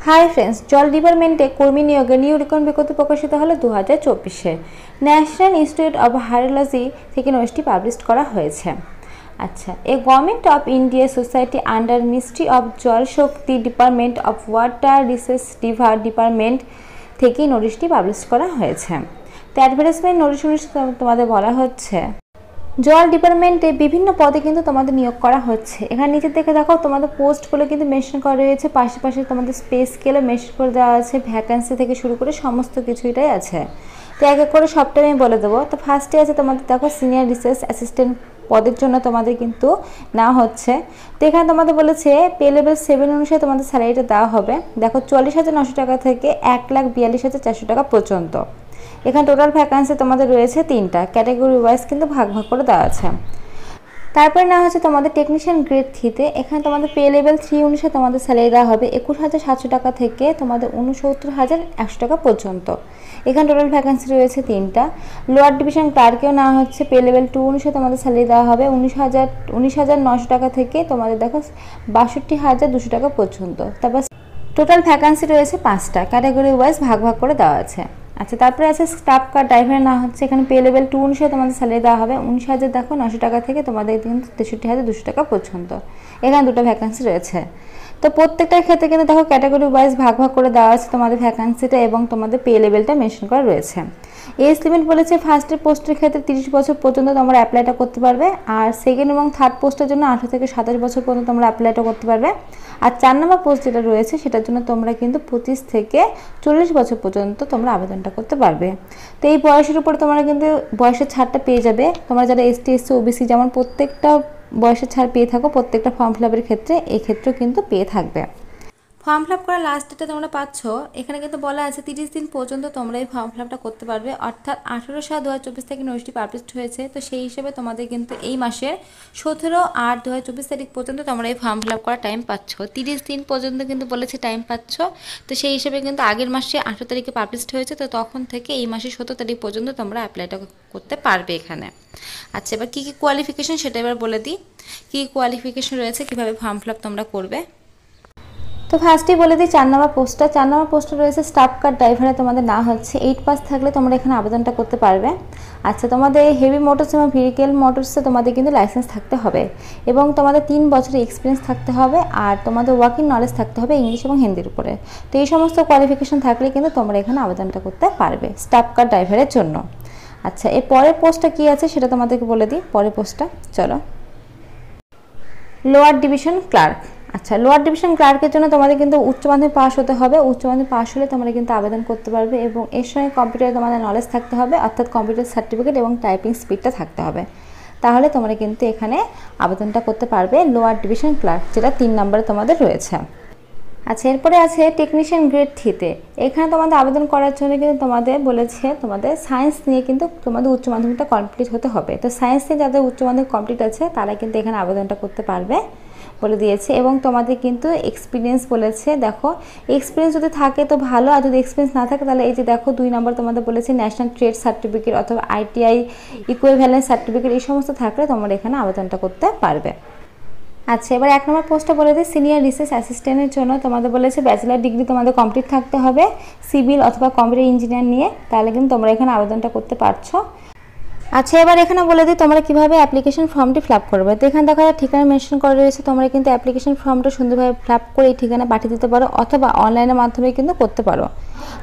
Hi friends, জল ডিপার্টমেন্টে কর্মী নিয়োগের নিয়োগ বিজ্ঞপ্তি বিজ্ঞপ্তি প্রকাশিত হলো 2024-এ ন্যাশনাল ইনস্টিটিউট অব হাইড্রোলজি থেকে নোটিশটি পাবলিশ করা হয়েছে। আচ্ছা, a government of India society under ministry of Jal Shakti department of water resource department থেকে নোটিশটি পাবলিশ করা হয়েছে। তো অ্যাডভার্টাইজমেন্ট নোটিশ তোমাদের বলা হচ্ছে জল ডিপার্টমেন্টে বিভিন্ন পদে কিন্তু তোমাদের নিয়োগ করা হচ্ছে। এখানে নিচে দেখে দেখো তোমাদের পোস্টগুলো কিন্তু মেনশন করা রয়েছে, পাশাপাশি তোমাদের স্পেস স্কেলও মেনশন করে দেওয়া আছে, ভ্যাকেন্সি থেকে শুরু করে সমস্ত কিছুটাই আছে। তো এক এক করে সবটাই আমি বলে দেবো। তো ফার্স্টে আছে তোমাদের দেখো সিনিয়র রিসার্চ অ্যাসিস্ট্যান্ট পদের জন্য তোমাদের কিন্তু নেওয়া হচ্ছে। তো এখানে তোমাদের বলেছে পে লেভেল 7 অনুসারে তোমাদের স্যালারিটা দেওয়া হবে। দেখো 40,900 টাকা থেকে 1,42,400 টাকা পর্যন্ত। এখানে টোটাল ভ্যাকান্সি তোমাদের রয়েছে 3টা, ক্যাটাগরি ওয়াইজ কিন্তু ভাগ ভাগ করে দেওয়া আছে। তারপরে না হচ্ছে তোমাদের টেকনিশিয়ান গ্রেড 3-তে এখানে তোমাদের পে লেভেল 3 অনুসারে তোমাদের স্যালারি দেওয়া হবে 21,700 টাকা থেকে তোমাদের 69,100 টাকা পর্যন্ত। এখানে টোটাল ভ্যাকান্সি রয়েছে 3টা। লোয়ার ডিভিশন ক্লার্কেও নেওয়া হচ্ছে পে লেভেল 2 অনুসারে তোমাদের স্যালারি দেওয়া হবে 19,900 টাকা থেকে তোমাদের দেখো 62,200 টাকা পর্যন্ত। তারপর টোটাল ভ্যাকান্সি রয়েছে 5টা, ক্যাটাগরি ওয়াইজ ভাগ ভাগ করে দেওয়া আছে। আচ্ছা, তারপরে আছে স্টাফ কার ড্রাইভার না হচ্ছে এখানে পে লেভেল 2 অনুসারে তোমাদের স্যালারি দেওয়া হবে 19,900 টাকা থেকে তোমাদের কিন্তু 63,200 টাকা পর্যন্ত। এখানে 2টা ভ্যাকান্সি রয়েছে। তো প্রত্যেকটার ক্ষেত্রে কিন্তু দেখো ক্যাটাগরি ওয়াইজ ভাগ ভাগ করে দেওয়া আছে তোমাদের ভ্যাকান্সিটা এবং তোমাদের পে লেভেলটা মেনশন করা রয়েছে। এজ লিমিট বলেছে ফার্স্টের পোস্টের ক্ষেত্রে 30 বছর পর্যন্ত তোমরা অ্যাপ্লাইটা করতে পারবে, আর সেকেন্ড এবং থার্ড পোস্টের জন্য 18 থেকে 27 বছর পর্যন্ত তোমরা অ্যাপ্লাইটা করতে পারবে। আর 4 নম্বর পোস্ট যেটা রয়েছে সেটার জন্য তোমরা কিন্তু 25 থেকে 40 বছর পর্যন্ত তোমরা আবেদনটা করতে পারবে। তো এই বয়সের উপরে তোমরা কিন্তু বয়সের ছাড়টা পেয়ে যাবে। তোমরা যারা এসটি, এসসি, ওবিসি যেমন প্রত্যেকটা বয়সের ছাড় পেয়ে থাকো প্রত্যেকটা ফর্ম ফিল আপের ক্ষেত্রে, এই ক্ষেত্রেও কিন্তু পেয়ে থাকবে। ফর্ম ফিল আপ করার লাস্ট ডেটে তোমরা পাচ্ছ এখানে কিন্তু বলা আছে 30 দিন পর্যন্ত তোমরা এই ফর্ম ফিল আপটা করতে পারবে, অর্থাৎ 18/7/2024 থেকে নোটিশটি পাবলিশ হয়েছে। তো সেই হিসেবে তোমাদের কিন্তু এই মাসের 17/8/2024 তারিখ পর্যন্ত তোমরা এই ফর্ম ফিল আপ করার টাইম পাচ্ছ। 30 দিন পর্যন্ত কিন্তু বলেছে টাইম পাচ্ছ। তো সেই হিসেবে কিন্তু আগের মাসে 18 তারিখে পাবলিশ হয়েছে, তো তখন থেকে এই মাসে 17 তারিখ পর্যন্ত তোমরা অ্যাপ্লাইটা করতে পারবে এখানে। আচ্ছা, এবার কী কী কোয়ালিফিকেশন সেটা এবার বলে দিই। কী কোয়ালিফিকেশন রয়েছে, কীভাবে ফর্ম ফিল আপ তোমরা করবে। তো ফার্স্টেই বলে দিই 4 নম্বর পোস্টটা রয়েছে স্টাফ কার ড্রাইভারে তোমাদের না হচ্ছে 8 পাস থাকলে তোমরা এখানে আবেদনটা করতে পারবে। আচ্ছা, তোমাদের হেভি মোটরস এবং ভেহিকেল মোটরসে তোমাদের কিন্তু লাইসেন্স থাকতে হবে এবং তোমাদের 3 বছরের এক্সপিরিয়েন্স থাকতে হবে, আর তোমাদের ওয়ার্কিং নলেজ থাকতে হবে ইংলিশ এবং হিন্দির উপরে। তো এই সমস্ত কোয়ালিফিকেশন থাকলে কিন্তু তোমরা এখানে আবেদনটা করতে পারবে স্টাফ কার ড্রাইভারের জন্য। আচ্ছা, এর পরের পোস্টটা কী আছে সেটা তোমাদেরকে বলে দিই। পরের পোস্টটা চলো, লোয়ার ডিভিশন ক্লার্ক। আচ্ছা, লোয়ার ডিভিশন ক্লার্কের জন্য তোমাদের কিন্তু উচ্চ মাধ্যমিক পাস হতে হবে। উচ্চ মাধ্যমিক পাস হলে তোমরা কিন্তু আবেদন করতে পারবে এবং এর সঙ্গে কম্পিউটারে তোমাদের নলেজ থাকতে হবে, অর্থাৎ কম্পিউটার সার্টিফিকেট এবং টাইপিং স্পিডটা থাকতে হবে। তাহলে তোমরা কিন্তু এখানে আবেদনটা করতে পারবে লোয়ার ডিভিশন ক্লার্ক, যেটা 3 নম্বরে তোমাদের রয়েছে। আচ্ছা, এরপরে আছে টেকনিশিয়ান গ্রেড 3-তে। এখানে তোমাদের আবেদন করার জন্য কিন্তু তোমাদের বলেছে তোমাদের সায়েন্স নিয়ে কিন্তু তোমাদের উচ্চ মাধ্যমিকটা কমপ্লিট হতে হবে। তো সায়েন্স নিয়ে যাদের উচ্চ মাধ্যমিক কমপ্লিট আছে তারা কিন্তু এখানে আবেদনটা করতে পারবে বলে দিয়েছে। এবং তোমাদের কিন্তু এক্সপিরিয়েন্স বলেছে, দেখো এক্সপিরিয়েন্স যদি থাকে তো ভালো, আর যদি এক্সপিরিয়েন্স না থাকে তাহলে এই যে দেখো 2 নম্বর তোমাদের বলেছে ন্যাশনাল ট্রেড সার্টিফিকেট অথবা ITI ইকুইভ্যালেন্স সার্টিফিকেট, এই সমস্ত থাকলে তোমরা এখানে আবেদনটা করতে পারবে। আচ্ছা, এবার 1 নম্বর পোস্টটা বলে দিই সিনিয়র রিসার্চ অ্যাসিস্ট্যান্টের জন্য তোমাদের বলেছে ব্যাচেলার ডিগ্রি তোমাদের কমপ্লিট থাকতে হবে সিভিল অথবা কম্পিউটার ইঞ্জিনিয়ার নিয়ে, তাহলে কিন্তু তোমরা এখানে আবেদনটা করতে পারছো। আচ্ছা, এবার এখানে বলে দিই তোমরা কীভাবে অ্যাপ্লিকেশন ফর্মটি ফিল আপ করবে। তো এখানে দেখা ঠিকানা মেনশন করা রয়েছে, তোমরা কিন্তু অ্যাপ্লিকেশন ফর্মটা সুন্দরভাবে ফিল আপ করে এই ঠিকানা পাঠিয়ে দিতে পারো অথবা অনলাইনের মাধ্যমে কিন্তু করতে পারো।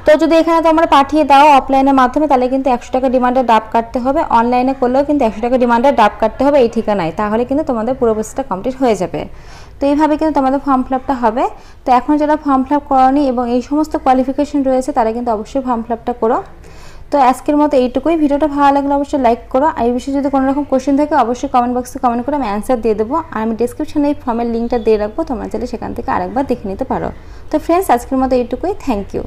তো যদি এখানে তোমরা পাঠিয়ে দাও অফলাইনের মাধ্যমে তাহলে কিন্তু 100 টাকা ডিমান্ডের ডাব কাটতে হবে, অনলাইনে করলেও কিন্তু 100 টাকা ডিমান্ডের ডাব কাটতে হবে এই ঠিকানায়, তাহলে কিন্তু তোমাদের পুরো প্রসেসটা কমপ্লিট হয়ে যাবে। তো এইভাবে কিন্তু তোমাদের ফর্ম ফিল আপটা হবে। তো এখন যারা ফর্ম ফিল আপ করনি এবং এই সমস্ত কোয়ালিফিকেশন রয়েছে তারা কিন্তু অবশ্যই ফর্ম ফিল আপটা করো। তো আজকের মতো এইটুকুই। ভিডিওটা ভালো লাগলে অবশ্যই লাইক করো। আর এই বিষয়ে যদি কোনো রকম কোশ্চেন থাকে অবশ্যই কমেন্ট বক্সে কমেন্ট করে আমি অ্যান্সার দিয়ে দেবো, আর আমি ডেসক্রিপশনে এই ফর্মের লিঙ্কটা দিয়ে রাখবো, তোমরা চাইলে সেখান থেকে আরেকবার দেখে নিতে পারো। তো ফ্রেন্ডস, আজকের মতো এইটুকুই। Thank you.